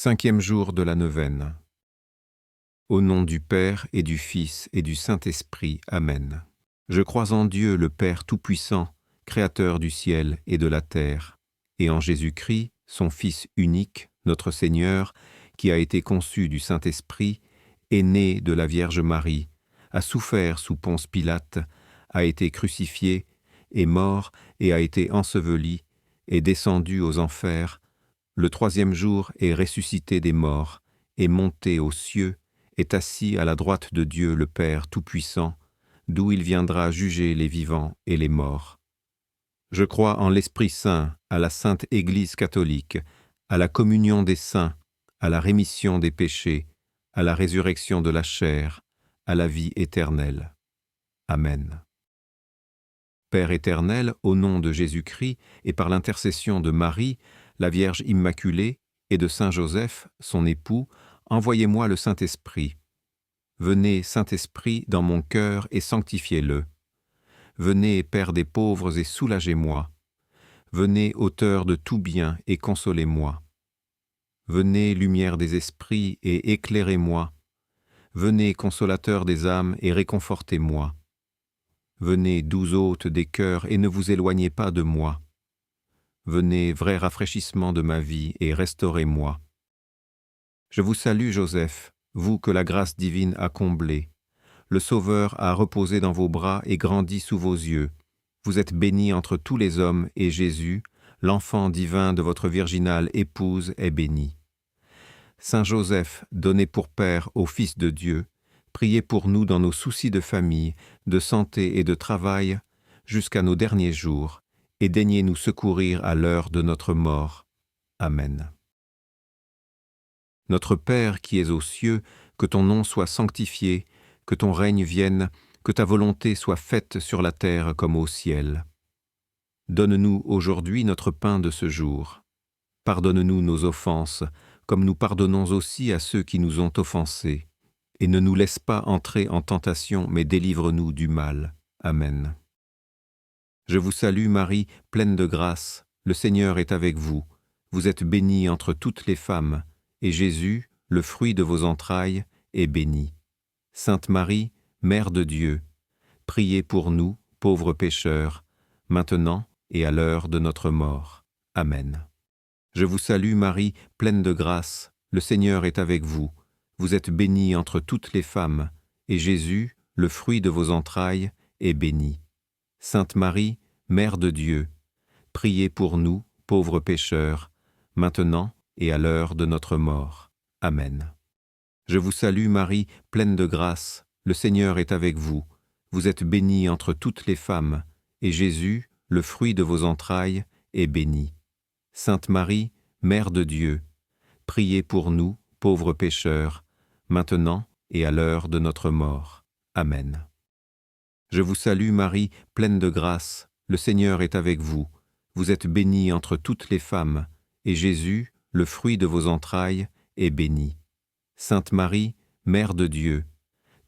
Cinquième jour de la neuvaine. Au nom du Père et du Fils et du Saint-Esprit. Amen. Je crois en Dieu, le Père Tout-Puissant, Créateur du ciel et de la terre, et en Jésus-Christ, son Fils unique, notre Seigneur, qui a été conçu du Saint-Esprit, est né de la Vierge Marie, a souffert sous Ponce Pilate, a été crucifié, est mort et a été enseveli, est descendu aux enfers, le troisième jour est ressuscité des morts, est monté aux cieux, est assis à la droite de Dieu le Père Tout-Puissant, d'où il viendra juger les vivants et les morts. Je crois en l'Esprit Saint, à la Sainte Église catholique, à la communion des saints, à la rémission des péchés, à la résurrection de la chair, à la vie éternelle. Amen. Père éternel, au nom de Jésus-Christ et par l'intercession de Marie, la Vierge Immaculée, et de Saint Joseph, son époux, envoyez-moi le Saint-Esprit. Venez, Saint-Esprit, dans mon cœur et sanctifiez-le. Venez, Père des pauvres, et soulagez-moi. Venez, Auteur de tout bien, et consolez-moi. Venez, lumière des esprits, et éclairez-moi. Venez, consolateur des âmes, et réconfortez-moi. Venez, doux hôtes des cœurs, et ne vous éloignez pas de moi. Venez, vrai rafraîchissement de ma vie, et restaurez-moi. Je vous salue, Joseph, vous que la grâce divine a comblé. Le Sauveur a reposé dans vos bras et grandi sous vos yeux. Vous êtes béni entre tous les hommes, et Jésus, l'enfant divin de votre virginale épouse, est béni. Saint Joseph, donné pour père au Fils de Dieu, priez pour nous dans nos soucis de famille, de santé et de travail, jusqu'à nos derniers jours, et daignez nous secourir à l'heure de notre mort. Amen. Notre Père qui es aux cieux, que ton nom soit sanctifié, que ton règne vienne, que ta volonté soit faite sur la terre comme au ciel. Donne-nous aujourd'hui notre pain de ce jour. Pardonne-nous nos offenses, comme nous pardonnons aussi à ceux qui nous ont offensés. Et ne nous laisse pas entrer en tentation, mais délivre-nous du mal. Amen. Je vous salue Marie, pleine de grâce, le Seigneur est avec vous. Vous êtes bénie entre toutes les femmes, et Jésus, le fruit de vos entrailles, est béni. Sainte Marie, Mère de Dieu, priez pour nous, pauvres pécheurs, maintenant et à l'heure de notre mort. Amen. Je vous salue Marie, pleine de grâce, le Seigneur est avec vous. Vous êtes bénie entre toutes les femmes, et Jésus, le fruit de vos entrailles, est béni. Sainte Marie, Mère de Dieu, priez pour nous, pauvres pécheurs, maintenant et à l'heure de notre mort. Amen. Je vous salue Marie, pleine de grâce, le Seigneur est avec vous. Vous êtes bénie entre toutes les femmes, et Jésus, le fruit de vos entrailles, est béni. Sainte Marie, Mère de Dieu, priez pour nous, pauvres pécheurs, maintenant et à l'heure de notre mort. Amen. Je vous salue Marie, pleine de grâce, le Seigneur est avec vous. Vous êtes bénie entre toutes les femmes, et Jésus, le fruit de vos entrailles, est béni. Sainte Marie, Mère de Dieu,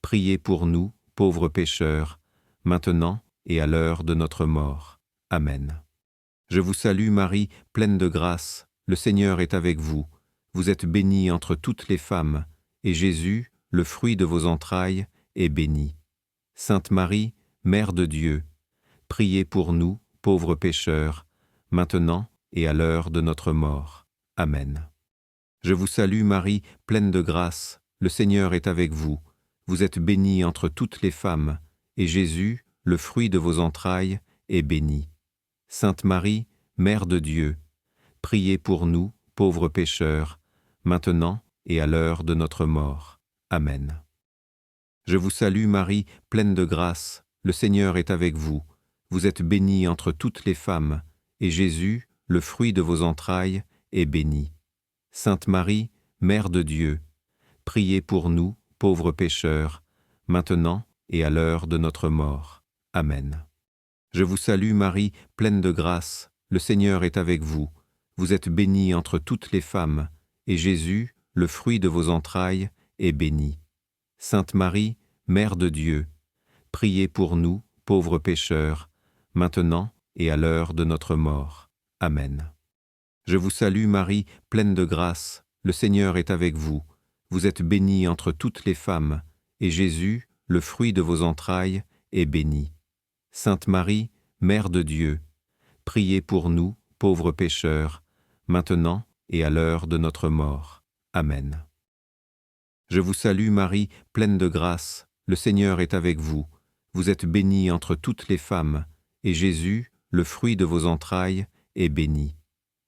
priez pour nous, pauvres pécheurs, maintenant et à l'heure de notre mort. Amen. Je vous salue Marie, pleine de grâce, le Seigneur est avec vous. Vous êtes bénie entre toutes les femmes, et Jésus, le fruit de vos entrailles, est béni. Sainte Marie, Mère de Dieu, priez pour nous, pauvres pécheurs, maintenant et à l'heure de notre mort. Amen. Je vous salue Marie, pleine de grâce, le Seigneur est avec vous. Vous êtes bénie entre toutes les femmes, et Jésus, le fruit de vos entrailles, est béni. Sainte Marie, Mère de Dieu, priez pour nous, pauvres pécheurs, maintenant et à l'heure de notre mort. Amen. Je vous salue Marie, pleine de grâce, le Seigneur est avec vous. Vous êtes bénie entre toutes les femmes, et Jésus, le fruit de vos entrailles, est béni. Sainte Marie, Mère de Dieu, priez pour nous, pauvres pécheurs, maintenant et à l'heure de notre mort. Amen. Je vous salue Marie, pleine de grâce, le Seigneur est avec vous. Vous êtes bénie entre toutes les femmes, et Jésus, le fruit de vos entrailles, est béni. Sainte Marie, Mère de Dieu, priez pour nous, pauvres pécheurs, maintenant et à l'heure de notre mort. Amen. Je vous salue Marie, pleine de grâce, le Seigneur est avec vous. Vous êtes bénie entre toutes les femmes, et Jésus, le fruit de vos entrailles, est béni. Sainte Marie, Mère de Dieu, priez pour nous, pauvres pécheurs, maintenant et à l'heure de notre mort. Amen. Je vous salue Marie, pleine de grâce, le Seigneur est avec vous. Vous êtes bénie entre toutes les femmes, et Jésus, le fruit de vos entrailles, est béni.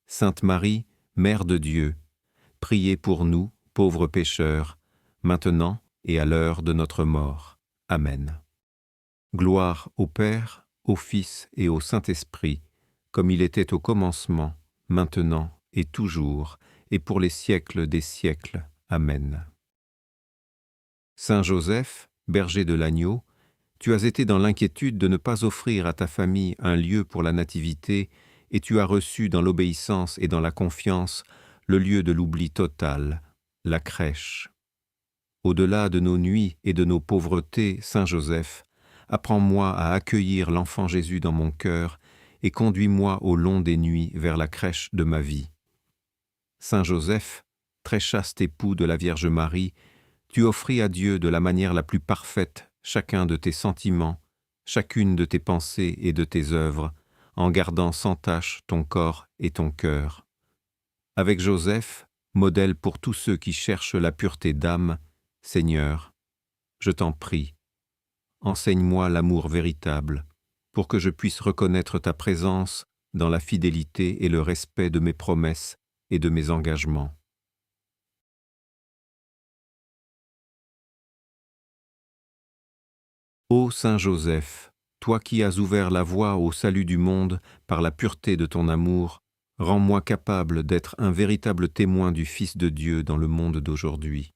Sainte Marie, Mère de Dieu, priez pour nous, pauvres pécheurs, maintenant et à l'heure de notre mort. Amen. Gloire au Père, au Fils et au Saint-Esprit, comme il était au commencement, maintenant et toujours, et pour les siècles des siècles. Amen. Saint Joseph, berger de l'agneau, tu as été dans l'inquiétude de ne pas offrir à ta famille un lieu pour la nativité, et tu as reçu dans l'obéissance et dans la confiance le lieu de l'oubli total, la crèche. Au-delà de nos nuits et de nos pauvretés, Saint Joseph, apprends-moi à accueillir l'enfant Jésus dans mon cœur et conduis-moi au long des nuits vers la crèche de ma vie. Saint Joseph, très chaste époux de la Vierge Marie, tu offris à Dieu de la manière la plus parfaite chacun de tes sentiments, chacune de tes pensées et de tes œuvres, en gardant sans tache ton corps et ton cœur. Avec Joseph, modèle pour tous ceux qui cherchent la pureté d'âme, Seigneur, je t'en prie, enseigne-moi l'amour véritable, pour que je puisse reconnaître ta présence dans la fidélité et le respect de mes promesses et de mes engagements. Ô Saint Joseph, toi qui as ouvert la voie au salut du monde par la pureté de ton amour, rends-moi capable d'être un véritable témoin du Fils de Dieu dans le monde d'aujourd'hui.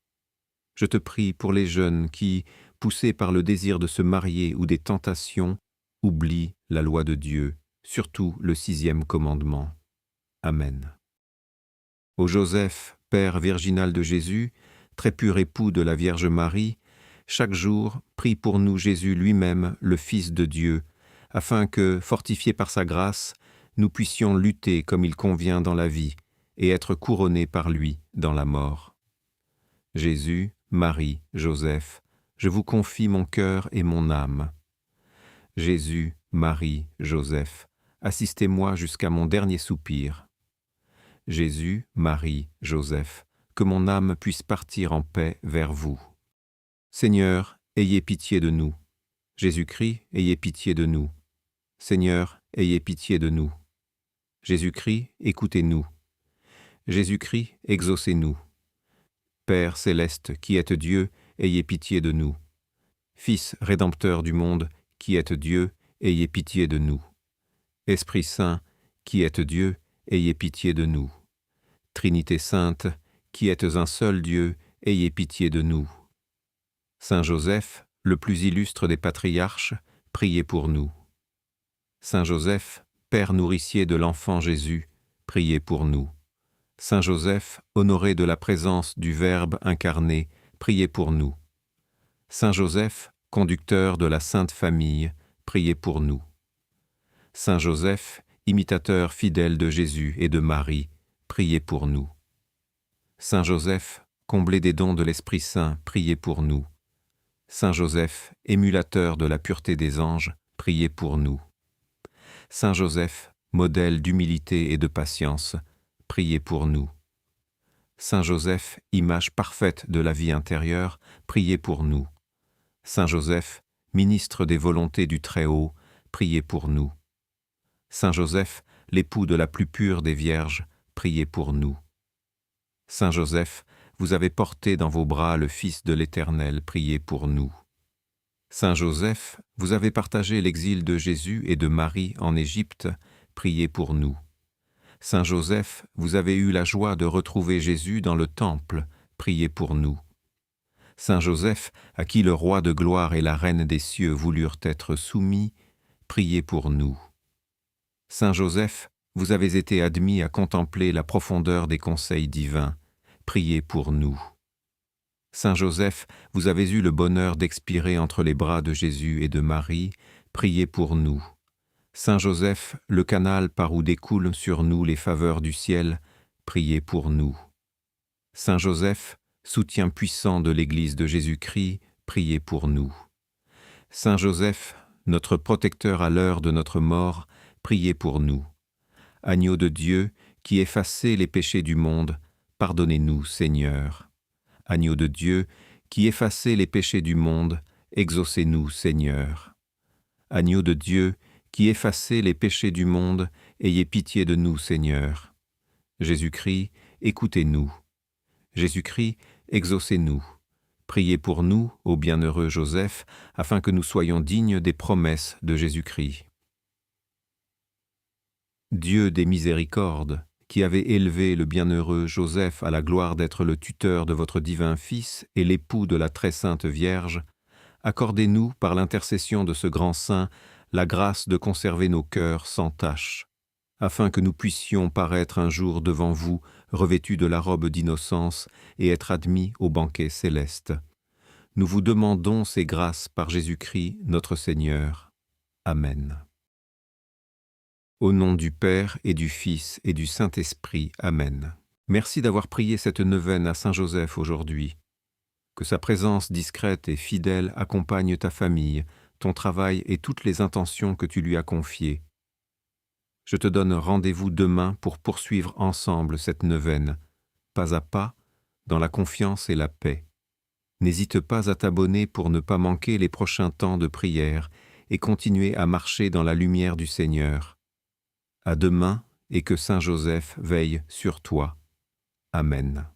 Je te prie pour les jeunes qui, poussés par le désir de se marier ou des tentations, oublient la loi de Dieu, surtout le 6e commandement. Amen. Ô Joseph, Père virginal de Jésus, très pur époux de la Vierge Marie, chaque jour, prie pour nous Jésus lui-même, le Fils de Dieu, afin que, fortifiés par sa grâce, nous puissions lutter comme il convient dans la vie et être couronnés par lui dans la mort. Jésus, Marie, Joseph, je vous confie mon cœur et mon âme. Jésus, Marie, Joseph, assistez-moi jusqu'à mon dernier soupir. Jésus, Marie, Joseph, que mon âme puisse partir en paix vers vous. Seigneur, ayez pitié de nous. Jésus-Christ, ayez pitié de nous. Seigneur, ayez pitié de nous. Jésus-Christ, écoutez-nous. Jésus-Christ, exaucez-nous. Père céleste, qui êtes Dieu, ayez pitié de nous. Fils rédempteur du monde, qui êtes Dieu, ayez pitié de nous. Esprit Saint, qui êtes Dieu, ayez pitié de nous. Trinité sainte, qui êtes un seul Dieu, ayez pitié de nous. Saint Joseph, le plus illustre des patriarches, priez pour nous. Saint Joseph, Père nourricier de l'enfant Jésus, priez pour nous. Saint Joseph, honoré de la présence du Verbe incarné, priez pour nous. Saint Joseph, conducteur de la Sainte Famille, priez pour nous. Saint Joseph, imitateur fidèle de Jésus et de Marie, priez pour nous. Saint Joseph, comblé des dons de l'Esprit Saint, priez pour nous. Saint Joseph, émulateur de la pureté des anges, priez pour nous. Saint Joseph, modèle d'humilité et de patience, priez pour nous. Saint Joseph, image parfaite de la vie intérieure, priez pour nous. Saint Joseph, ministre des volontés du Très-Haut, priez pour nous. Saint Joseph, l'époux de la plus pure des vierges, priez pour nous. Saint Joseph, vous avez porté dans vos bras le Fils de l'Éternel, priez pour nous. Saint Joseph, vous avez partagé l'exil de Jésus et de Marie en Égypte, priez pour nous. Saint Joseph, vous avez eu la joie de retrouver Jésus dans le temple, priez pour nous. Saint Joseph, à qui le roi de gloire et la reine des cieux voulurent être soumis, priez pour nous. Saint Joseph, vous avez été admis à contempler la profondeur des conseils divins, priez pour nous. Saint Joseph, vous avez eu le bonheur d'expirer entre les bras de Jésus et de Marie, priez pour nous. Saint Joseph, le canal par où découlent sur nous les faveurs du ciel, priez pour nous. Saint Joseph, soutien puissant de l'Église de Jésus-Christ, priez pour nous. Saint Joseph, notre protecteur à l'heure de notre mort, priez pour nous. Agneau de Dieu, qui effacez les péchés du monde, pardonnez-nous, Seigneur. Agneau de Dieu, qui effacez les péchés du monde, exaucez-nous, Seigneur. Agneau de Dieu, qui effacez les péchés du monde, ayez pitié de nous, Seigneur. Jésus-Christ, écoutez-nous. Jésus-Christ, exaucez-nous. Priez pour nous, ô bienheureux Joseph, afin que nous soyons dignes des promesses de Jésus-Christ. Dieu des miséricordes, qui avez élevé le bienheureux Joseph à la gloire d'être le tuteur de votre divin Fils et l'époux de la très sainte Vierge, accordez-nous, par l'intercession de ce grand saint, la grâce de conserver nos cœurs sans tache, afin que nous puissions paraître un jour devant vous, revêtus de la robe d'innocence, et être admis au banquet céleste. Nous vous demandons ces grâces par Jésus-Christ, notre Seigneur. Amen. Au nom du Père et du Fils et du Saint-Esprit. Amen. Merci d'avoir prié cette neuvaine à Saint Joseph aujourd'hui. Que sa présence discrète et fidèle accompagne ta famille, ton travail et toutes les intentions que tu lui as confiées. Je te donne rendez-vous demain pour poursuivre ensemble cette neuvaine, pas à pas, dans la confiance et la paix. N'hésite pas à t'abonner pour ne pas manquer les prochains temps de prière et continuer à marcher dans la lumière du Seigneur. À demain et que Saint Joseph veille sur toi. Amen.